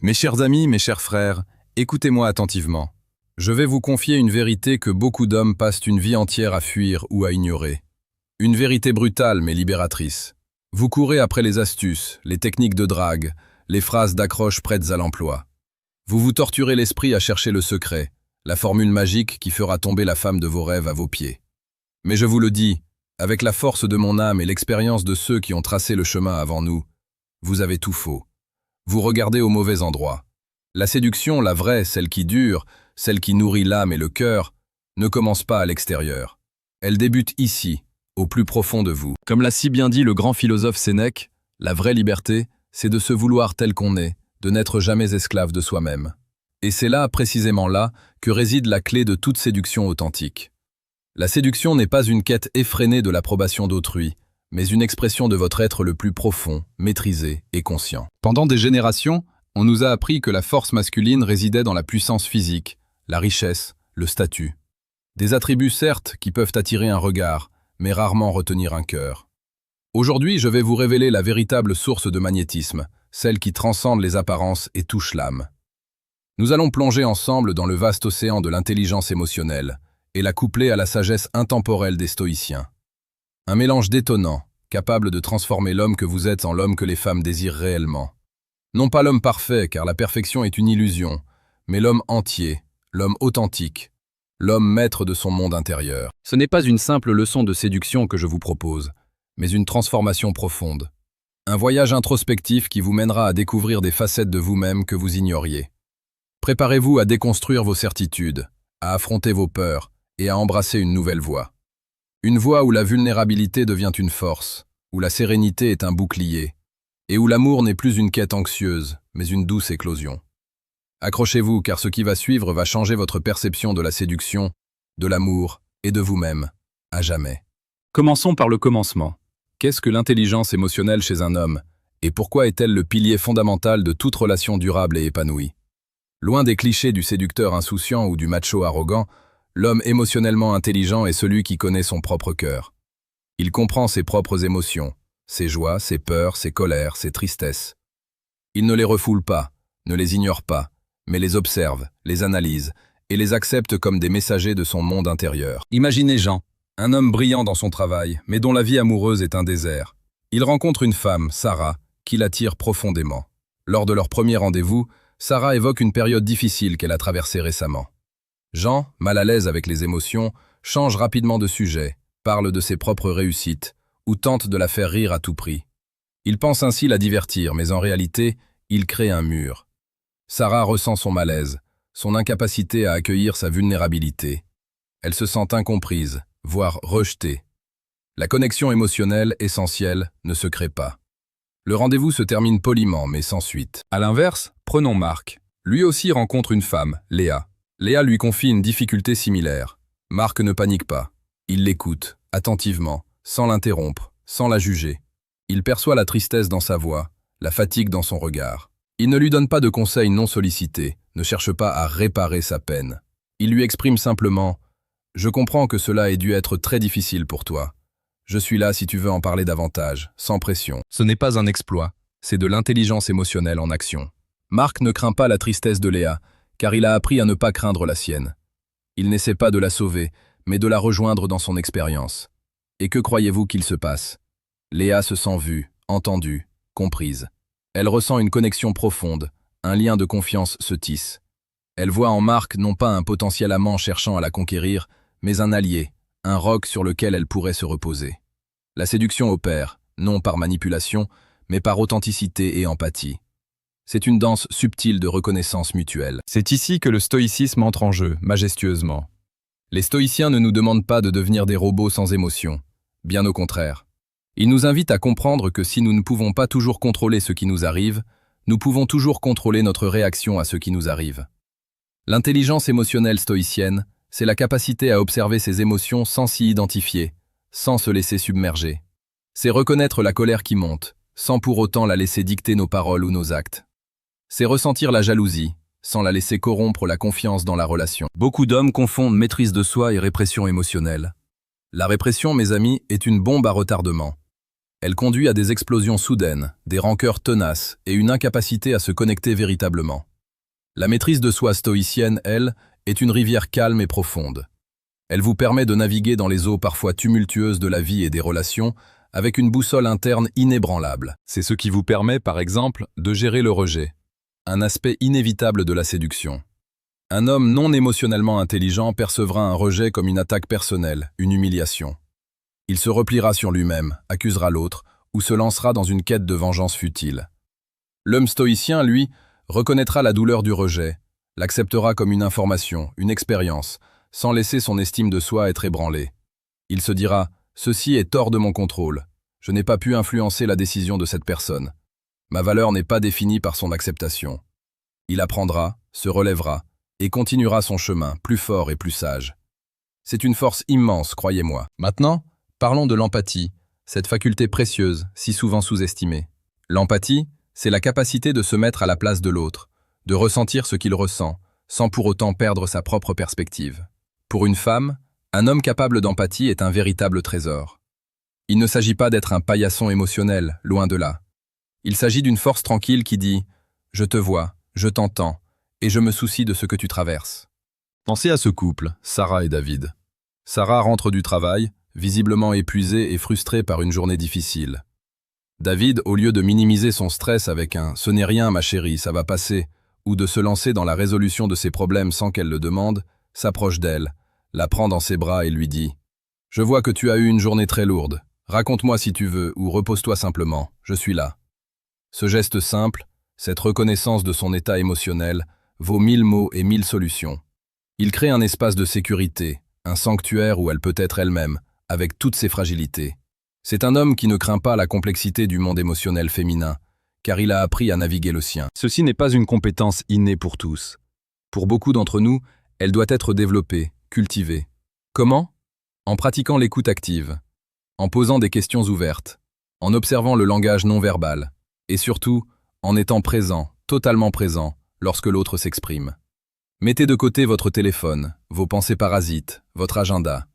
Mes chers amis, mes chers frères, écoutez-moi attentivement. Je vais vous confier une vérité que beaucoup d'hommes passent une vie entière à fuir ou à ignorer. Une vérité brutale mais libératrice. Vous courez après les astuces, les techniques de drague, les phrases d'accroche prêtes à l'emploi. Vous vous torturez l'esprit à chercher le secret, la formule magique qui fera tomber la femme de vos rêves à vos pieds. Mais je vous le dis, avec la force de mon âme et l'expérience de ceux qui ont tracé le chemin avant nous, vous avez tout faux. Vous regardez au mauvais endroit. La séduction, la vraie, celle qui dure, celle qui nourrit l'âme et le cœur, ne commence pas à l'extérieur. Elle débute ici, au plus profond de vous. Comme l'a si bien dit le grand philosophe Sénèque, la vraie liberté, c'est de se vouloir tel qu'on est, de n'être jamais esclave de soi-même. Et c'est là, précisément là, que réside la clé de toute séduction authentique. La séduction n'est pas une quête effrénée de l'approbation d'autrui, mais une expression de votre être le plus profond, maîtrisé et conscient. Pendant des générations, on nous a appris que la force masculine résidait dans la puissance physique, la richesse, le statut. Des attributs certes qui peuvent attirer un regard, mais rarement retenir un cœur. Aujourd'hui, je vais vous révéler la véritable source de magnétisme, celle qui transcende les apparences et touche l'âme. Nous allons plonger ensemble dans le vaste océan de l'intelligence émotionnelle et la coupler à la sagesse intemporelle des stoïciens. Un mélange détonnant, capable de transformer l'homme que vous êtes en l'homme que les femmes désirent réellement. Non pas l'homme parfait, car la perfection est une illusion, mais l'homme entier, l'homme authentique, l'homme maître de son monde intérieur. Ce n'est pas une simple leçon de séduction que je vous propose, mais une transformation profonde. Un voyage introspectif qui vous mènera à découvrir des facettes de vous-même que vous ignoriez. Préparez-vous à déconstruire vos certitudes, à affronter vos peurs et à embrasser une nouvelle voie. Une voie où la vulnérabilité devient une force, où la sérénité est un bouclier, et où l'amour n'est plus une quête anxieuse, mais une douce éclosion. Accrochez-vous, car ce qui va suivre va changer votre perception de la séduction, de l'amour et de vous-même, à jamais. Commençons par le commencement. Qu'est-ce que l'intelligence émotionnelle chez un homme, et pourquoi est-elle le pilier fondamental de toute relation durable et épanouie? Loin des clichés du séducteur insouciant ou du macho arrogant, l'homme émotionnellement intelligent est celui qui connaît son propre cœur. Il comprend ses propres émotions, ses joies, ses peurs, ses colères, ses tristesses. Il ne les refoule pas, ne les ignore pas, mais les observe, les analyse et les accepte comme des messagers de son monde intérieur. Imaginez Jean, un homme brillant dans son travail, mais dont la vie amoureuse est un désert. Il rencontre une femme, Sarah, qui l'attire profondément. Lors de leur premier rendez-vous, Sarah évoque une période difficile qu'elle a traversée récemment. Jean, mal à l'aise avec les émotions, change rapidement de sujet, parle de ses propres réussites, ou tente de la faire rire à tout prix. Il pense ainsi la divertir, mais en réalité, il crée un mur. Sarah ressent son malaise, son incapacité à accueillir sa vulnérabilité. Elle se sent incomprise, voire rejetée. La connexion émotionnelle, essentielle, ne se crée pas. Le rendez-vous se termine poliment, mais sans suite. À l'inverse, prenons Marc. Lui aussi rencontre une femme, Léa. Léa lui confie une difficulté similaire. Marc ne panique pas. Il l'écoute, attentivement, sans l'interrompre, sans la juger. Il perçoit la tristesse dans sa voix, la fatigue dans son regard. Il ne lui donne pas de conseils non sollicités, ne cherche pas à réparer sa peine. Il lui exprime simplement « Je comprends que cela ait dû être très difficile pour toi. Je suis là si tu veux en parler davantage, sans pression. » Ce n'est pas un exploit, c'est de l'intelligence émotionnelle en action. Marc ne craint pas la tristesse de Léa, car il a appris à ne pas craindre la sienne. Il n'essaie pas de la sauver, mais de la rejoindre dans son expérience. Et que croyez-vous qu'il se passe? Léa se sent vue, entendue, comprise. Elle ressent une connexion profonde, un lien de confiance se tisse. Elle voit en Marc non pas un potentiel amant cherchant à la conquérir, mais un allié, un roc sur lequel elle pourrait se reposer. La séduction opère, non par manipulation, mais par authenticité et empathie. C'est une danse subtile de reconnaissance mutuelle. C'est ici que le stoïcisme entre en jeu, majestueusement. Les stoïciens ne nous demandent pas de devenir des robots sans émotion, bien au contraire. Ils nous invitent à comprendre que si nous ne pouvons pas toujours contrôler ce qui nous arrive, nous pouvons toujours contrôler notre réaction à ce qui nous arrive. L'intelligence émotionnelle stoïcienne, c'est la capacité à observer ses émotions sans s'y identifier, sans se laisser submerger. C'est reconnaître la colère qui monte, sans pour autant la laisser dicter nos paroles ou nos actes. C'est ressentir la jalousie, sans la laisser corrompre la confiance dans la relation. Beaucoup d'hommes confondent maîtrise de soi et répression émotionnelle. La répression, mes amis, est une bombe à retardement. Elle conduit à des explosions soudaines, des rancœurs tenaces et une incapacité à se connecter véritablement. La maîtrise de soi stoïcienne, elle, est une rivière calme et profonde. Elle vous permet de naviguer dans les eaux parfois tumultueuses de la vie et des relations avec une boussole interne inébranlable. C'est ce qui vous permet, par exemple, de gérer le rejet, un aspect inévitable de la séduction. Un homme non émotionnellement intelligent percevra un rejet comme une attaque personnelle, une humiliation. Il se repliera sur lui-même, accusera l'autre, ou se lancera dans une quête de vengeance futile. L'homme stoïcien, lui, reconnaîtra la douleur du rejet, l'acceptera comme une information, une expérience, sans laisser son estime de soi être ébranlée. Il se dira « Ceci est hors de mon contrôle. Je n'ai pas pu influencer la décision de cette personne. Ma valeur n'est pas définie par son acceptation. » Il apprendra, se relèvera, et continuera son chemin, plus fort et plus sage. C'est une force immense, croyez-moi. Maintenant, parlons de l'empathie, cette faculté précieuse, si souvent sous-estimée. L'empathie, c'est la capacité de se mettre à la place de l'autre, de ressentir ce qu'il ressent, sans pour autant perdre sa propre perspective. Pour une femme, un homme capable d'empathie est un véritable trésor. Il ne s'agit pas d'être un paillasson émotionnel, loin de là. Il s'agit d'une force tranquille qui dit « Je te vois, je t'entends, et je me soucie de ce que tu traverses. » Pensez à ce couple, Sarah et David. Sarah rentre du travail, visiblement épuisée et frustrée par une journée difficile. David, au lieu de minimiser son stress avec un « ce n'est rien ma chérie, ça va passer » ou de se lancer dans la résolution de ses problèmes sans qu'elle le demande, s'approche d'elle, la prend dans ses bras et lui dit « Je vois que tu as eu une journée très lourde. Raconte-moi si tu veux ou repose-toi simplement, je suis là. » Ce geste simple, cette reconnaissance de son état émotionnel, vaut 1000 mots et 1000 solutions. Il crée un espace de sécurité, un sanctuaire où elle peut être elle-même, avec toutes ses fragilités. C'est un homme qui ne craint pas la complexité du monde émotionnel féminin, car il a appris à naviguer le sien. Ceci n'est pas une compétence innée pour tous. Pour beaucoup d'entre nous, elle doit être développée, cultivée. Comment? En pratiquant l'écoute active, en posant des questions ouvertes, en observant le langage non verbal, et surtout, en étant présent, totalement présent, lorsque l'autre s'exprime. Mettez de côté votre téléphone, vos pensées parasites, votre agenda.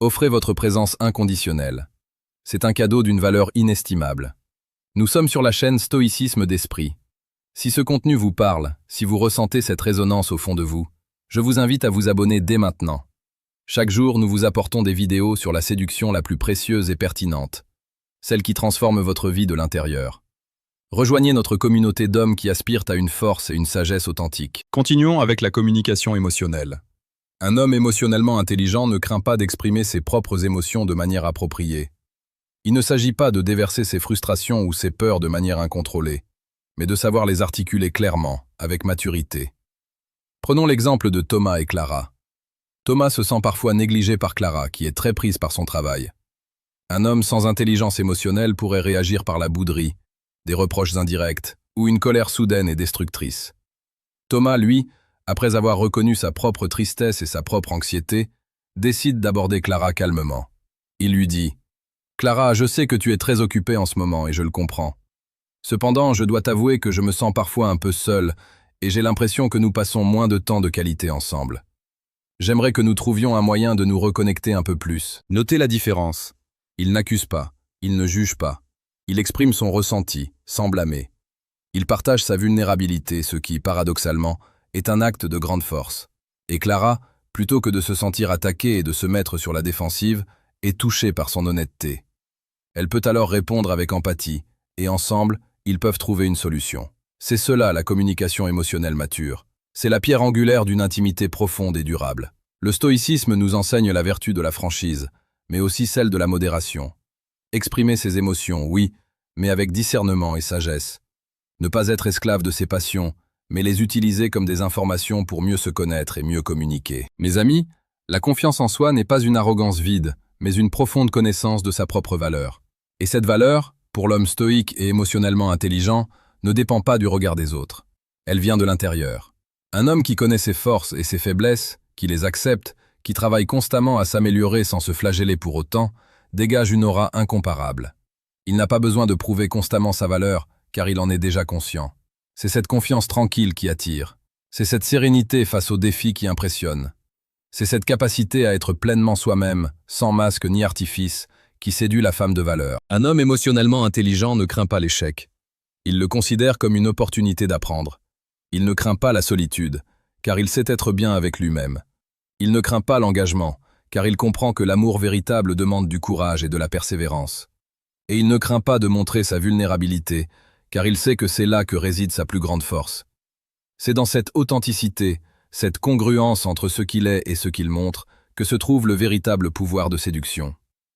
Offrez votre présence inconditionnelle. C'est un cadeau d'une valeur inestimable. Nous sommes sur la chaîne Stoïcisme d'Esprit. Si ce contenu vous parle, si vous ressentez cette résonance au fond de vous, je vous invite à vous abonner dès maintenant. Chaque jour, nous vous apportons des vidéos sur la séduction la plus précieuse et pertinente, celle qui transforme votre vie de l'intérieur. Rejoignez notre communauté d'hommes qui aspirent à une force et une sagesse authentiques. Continuons avec la communication émotionnelle. Un homme émotionnellement intelligent ne craint pas d'exprimer ses propres émotions de manière appropriée. Il ne s'agit pas de déverser ses frustrations ou ses peurs de manière incontrôlée, mais de savoir les articuler clairement, avec maturité. Prenons l'exemple de Thomas et Clara. Thomas se sent parfois négligé par Clara, qui est très prise par son travail. Un homme sans intelligence émotionnelle pourrait réagir par la bouderie, des reproches indirects ou une colère soudaine et destructrice. Thomas, lui, après avoir reconnu sa propre tristesse et sa propre anxiété, décide d'aborder Clara calmement. Il lui dit « Clara, je sais que tu es très occupée en ce moment et je le comprends. Cependant, je dois t'avouer que je me sens parfois un peu seul et j'ai l'impression que nous passons moins de temps de qualité ensemble. J'aimerais que nous trouvions un moyen de nous reconnecter un peu plus. » Notez la différence. Il n'accuse pas, il ne juge pas. Il exprime son ressenti, sans blâmer. Il partage sa vulnérabilité, ce qui, paradoxalement, est un acte de grande force. Et Clara, plutôt que de se sentir attaquée et de se mettre sur la défensive, est touchée par son honnêteté. Elle peut alors répondre avec empathie, et ensemble, ils peuvent trouver une solution. C'est cela la communication émotionnelle mature. C'est la pierre angulaire d'une intimité profonde et durable. Le stoïcisme nous enseigne la vertu de la franchise, mais aussi celle de la modération. Exprimer ses émotions, oui, mais avec discernement et sagesse. Ne pas être esclave de ses passions, mais les utiliser comme des informations pour mieux se connaître et mieux communiquer. Mes amis, la confiance en soi n'est pas une arrogance vide, mais une profonde connaissance de sa propre valeur. Et cette valeur, pour l'homme stoïque et émotionnellement intelligent, ne dépend pas du regard des autres. Elle vient de l'intérieur. Un homme qui connaît ses forces et ses faiblesses, qui les accepte, qui travaille constamment à s'améliorer sans se flageller pour autant, dégage une aura incomparable. Il n'a pas besoin de prouver constamment sa valeur, car il en est déjà conscient. C'est cette confiance tranquille qui attire. C'est cette sérénité face aux défis qui impressionne. C'est cette capacité à être pleinement soi-même, sans masque ni artifice, qui séduit la femme de valeur. Un homme émotionnellement intelligent ne craint pas l'échec. Il le considère comme une opportunité d'apprendre. Il ne craint pas la solitude, car il sait être bien avec lui-même. Il ne craint pas l'engagement, car il comprend que l'amour véritable demande du courage et de la persévérance. Et il ne craint pas de montrer sa vulnérabilité, car il sait que c'est là que réside sa plus grande force. C'est dans cette authenticité, cette congruence entre ce qu'il est et ce qu'il montre, que se trouve le véritable pouvoir de séduction.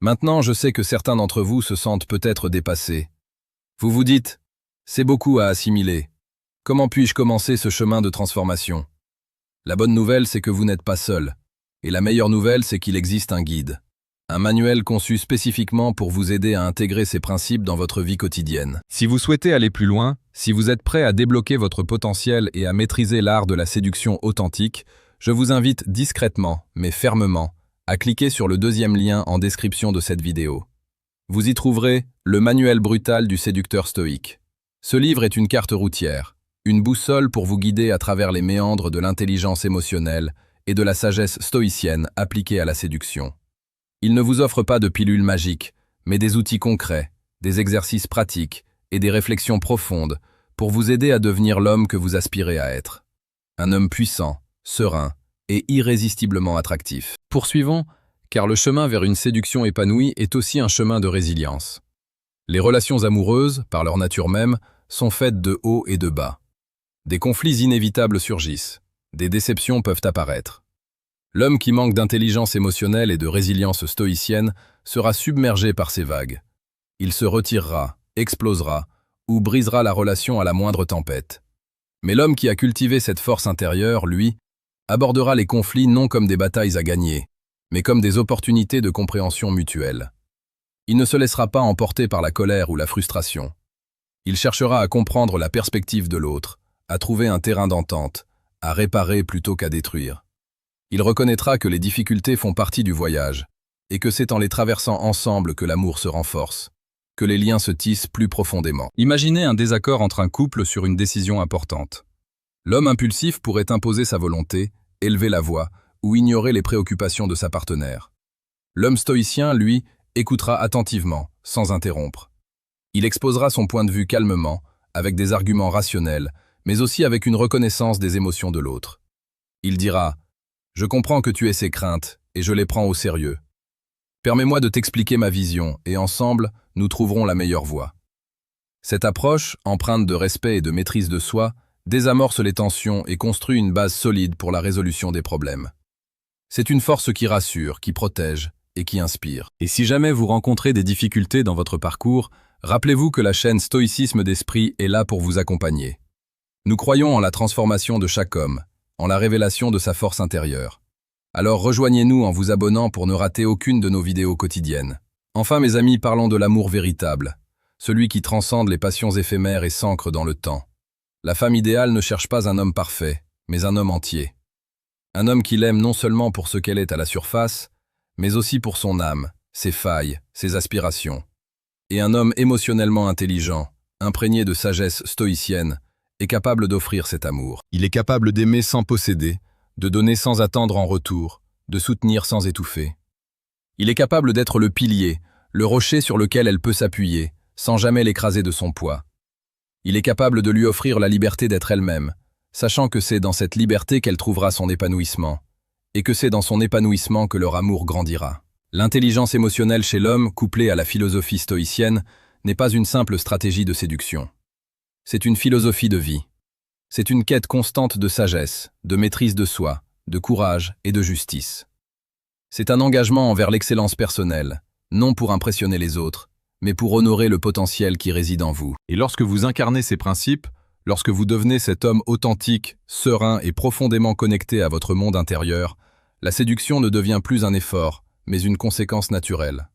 Maintenant, je sais que certains d'entre vous se sentent peut-être dépassés. Vous vous dites, c'est beaucoup à assimiler. Comment puis-je commencer ce chemin de transformation? La bonne nouvelle, c'est que vous n'êtes pas seul. Et la meilleure nouvelle, c'est qu'il existe un guide. Un manuel conçu spécifiquement pour vous aider à intégrer ces principes dans votre vie quotidienne. Si vous souhaitez aller plus loin, si vous êtes prêt à débloquer votre potentiel et à maîtriser l'art de la séduction authentique, je vous invite discrètement, mais fermement, à cliquer sur le deuxième lien en description de cette vidéo. Vous y trouverez le manuel brutal du séducteur stoïque. Ce livre est une carte routière, une boussole pour vous guider à travers les méandres de l'intelligence émotionnelle et de la sagesse stoïcienne appliquée à la séduction. Il ne vous offre pas de pilules magiques, mais des outils concrets, des exercices pratiques et des réflexions profondes pour vous aider à devenir l'homme que vous aspirez à être. Un homme puissant, serein et irrésistiblement attractif. Poursuivons, car le chemin vers une séduction épanouie est aussi un chemin de résilience. Les relations amoureuses, par leur nature même, sont faites de hauts et de bas. Des conflits inévitables surgissent, des déceptions peuvent apparaître. L'homme qui manque d'intelligence émotionnelle et de résilience stoïcienne sera submergé par ces vagues. Il se retirera, explosera, ou brisera la relation à la moindre tempête. Mais l'homme qui a cultivé cette force intérieure, lui, abordera les conflits non comme des batailles à gagner, mais comme des opportunités de compréhension mutuelle. Il ne se laissera pas emporter par la colère ou la frustration. Il cherchera à comprendre la perspective de l'autre, à trouver un terrain d'entente, à réparer plutôt qu'à détruire. Il reconnaîtra que les difficultés font partie du voyage, et que c'est en les traversant ensemble que l'amour se renforce, que les liens se tissent plus profondément. Imaginez un désaccord entre un couple sur une décision importante. L'homme impulsif pourrait imposer sa volonté, élever la voix, ou ignorer les préoccupations de sa partenaire. L'homme stoïcien, lui, écoutera attentivement, sans interrompre. Il exposera son point de vue calmement, avec des arguments rationnels, mais aussi avec une reconnaissance des émotions de l'autre. Il dira « Je comprends que tu aies ces craintes, et je les prends au sérieux. Permets-moi de t'expliquer ma vision, et ensemble, nous trouverons la meilleure voie. » Cette approche, empreinte de respect et de maîtrise de soi, désamorce les tensions et construit une base solide pour la résolution des problèmes. C'est une force qui rassure, qui protège et qui inspire. Et si jamais vous rencontrez des difficultés dans votre parcours, rappelez-vous que la chaîne Stoïcisme d'Esprit est là pour vous accompagner. Nous croyons en la transformation de chaque homme, en la révélation de sa force intérieure. Alors rejoignez-nous en vous abonnant pour ne rater aucune de nos vidéos quotidiennes. Enfin mes amis, parlons de l'amour véritable, celui qui transcende les passions éphémères et s'ancre dans le temps. La femme idéale ne cherche pas un homme parfait, mais un homme entier. Un homme qui l'aime non seulement pour ce qu'elle est à la surface, mais aussi pour son âme, ses failles, ses aspirations. Et un homme émotionnellement intelligent, imprégné de sagesse stoïcienne, est capable d'offrir cet amour. Il est capable d'aimer sans posséder, de donner sans attendre en retour, de soutenir sans étouffer. Il est capable d'être le pilier, le rocher sur lequel elle peut s'appuyer, sans jamais l'écraser de son poids. Il est capable de lui offrir la liberté d'être elle-même, sachant que c'est dans cette liberté qu'elle trouvera son épanouissement, et que c'est dans son épanouissement que leur amour grandira. L'intelligence émotionnelle chez l'homme, couplée à la philosophie stoïcienne, n'est pas une simple stratégie de séduction. C'est une philosophie de vie. C'est une quête constante de sagesse, de maîtrise de soi, de courage et de justice. C'est un engagement envers l'excellence personnelle, non pour impressionner les autres, mais pour honorer le potentiel qui réside en vous. Et lorsque vous incarnez ces principes, lorsque vous devenez cet homme authentique, serein et profondément connecté à votre monde intérieur, la séduction ne devient plus un effort, mais une conséquence naturelle.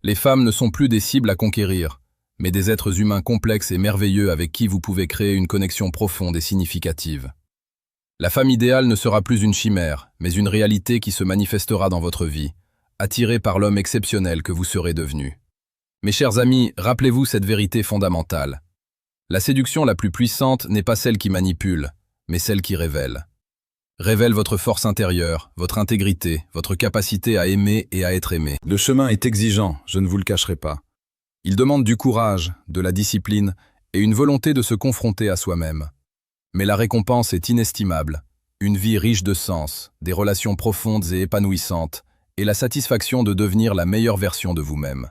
Les femmes ne sont plus des cibles à conquérir, mais des êtres humains complexes et merveilleux avec qui vous pouvez créer une connexion profonde et significative. La femme idéale ne sera plus une chimère, mais une réalité qui se manifestera dans votre vie, attirée par l'homme exceptionnel que vous serez devenu. Mes chers amis, rappelez-vous cette vérité fondamentale. La séduction la plus puissante n'est pas celle qui manipule, mais celle qui révèle. révèle votre force intérieure, votre intégrité, votre capacité à aimer et à être aimé. Le chemin est exigeant, je ne vous le cacherai pas. Il demande du courage, de la discipline et une volonté de se confronter à soi-même. Mais la récompense est inestimable. Une vie riche de sens, des relations profondes et épanouissantes, et la satisfaction de devenir la meilleure version de vous-même.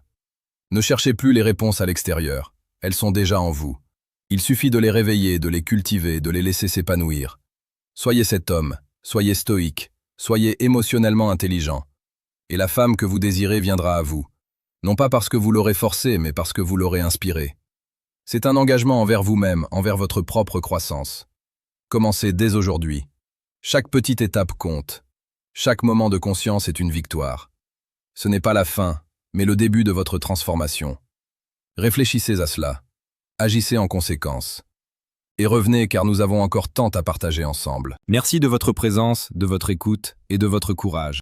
Ne cherchez plus les réponses à l'extérieur, elles sont déjà en vous. Il suffit de les réveiller, de les cultiver, de les laisser s'épanouir. Soyez cet homme, soyez stoïque, soyez émotionnellement intelligent. Et la femme que vous désirez viendra à vous. Non pas parce que vous l'aurez forcée, mais parce que vous l'aurez inspirée. C'est un engagement envers vous-même, envers votre propre croissance. Commencez dès aujourd'hui. Chaque petite étape compte. Chaque moment de conscience est une victoire. Ce n'est pas la fin, mais le début de votre transformation. Réfléchissez à cela. Agissez en conséquence. Et revenez car nous avons encore tant à partager ensemble. Merci de votre présence, de votre écoute et de votre courage.